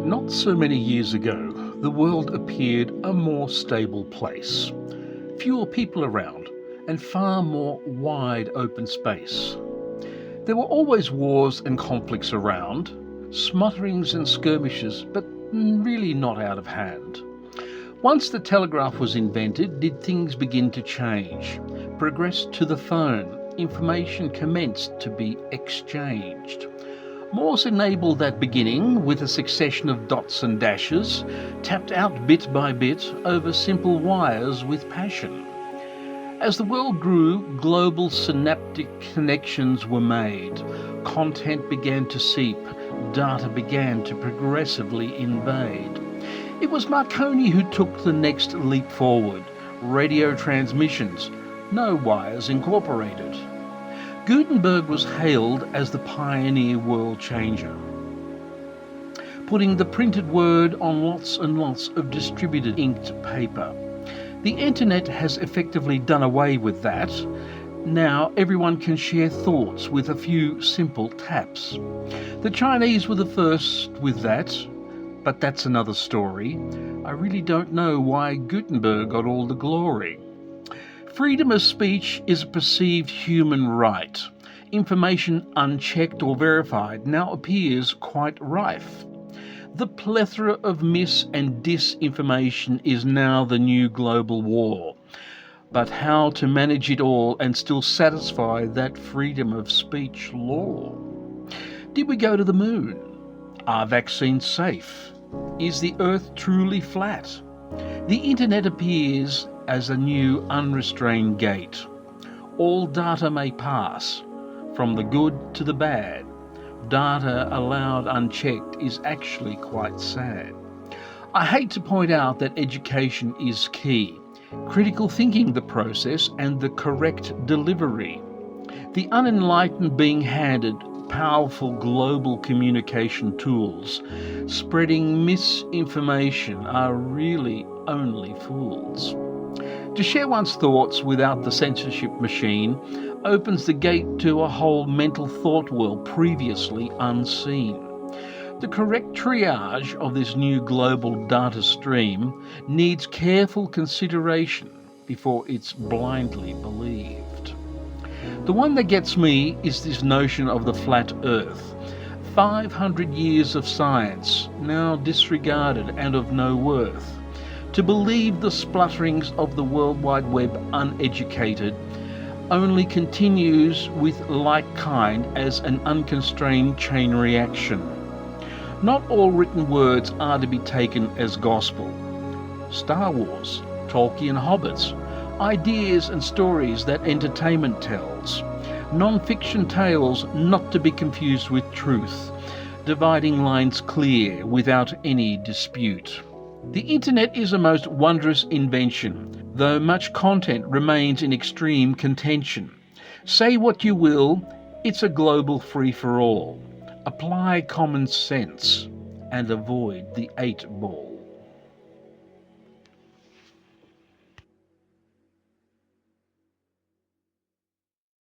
Not so many years ago, the world appeared a more stable place. Fewer people around, and far more wide open space. There were always wars and conflicts around, smutterings and skirmishes, but really not out of hand. Once the telegraph was invented, did things begin to change? Progress to the phone, information commenced to be exchanged. Morse enabled that beginning with a succession of dots and dashes, tapped out bit by bit over simple wires with passion. As the world grew, global synaptic connections were made, content began to seep, data began to progressively invade. It was Marconi who took the next leap forward, radio transmissions, no wires incorporated. Gutenberg was hailed as the pioneer world changer, putting the printed word on lots and lots of distributed inked paper. The internet has effectively done away with that. Now everyone can share thoughts with a few simple taps. The Chinese were the first with that, but that's another story. I really don't know why Gutenberg got all the glory. Freedom of speech is a perceived human right. Information unchecked or verified now appears quite rife. The plethora of mis- and disinformation is now the new global war. But how to manage it all and still satisfy that freedom of speech law? Did we go to the moon? Are vaccines safe? Is the earth truly flat? The internet appears as a new unrestrained gate. All data may pass, from the good to the bad. Data allowed unchecked is actually quite sad. I hate to point out that education is key. Critical thinking the process and the correct delivery. The unenlightened being handed powerful global communication tools, spreading misinformation are really only fools. To share one's thoughts without the censorship machine opens the gate to a whole mental thought world previously unseen. The correct triage of this new global data stream needs careful consideration before it's blindly believed. The one that gets me is this notion of the flat earth. 500 years of science, now disregarded and of no worth. To believe the splutterings of the World Wide Web uneducated only continues with like kind as an unconstrained chain reaction. Not all written words are to be taken as gospel. Star Wars, Tolkien hobbits, ideas and stories that entertainment tells. Non-fiction tales not to be confused with truth. Dividing lines clear without any dispute. The internet is a most wondrous invention, though much content remains in extreme contention. Say what you will, it's a global free-for-all. Apply common sense and avoid the 8 ball.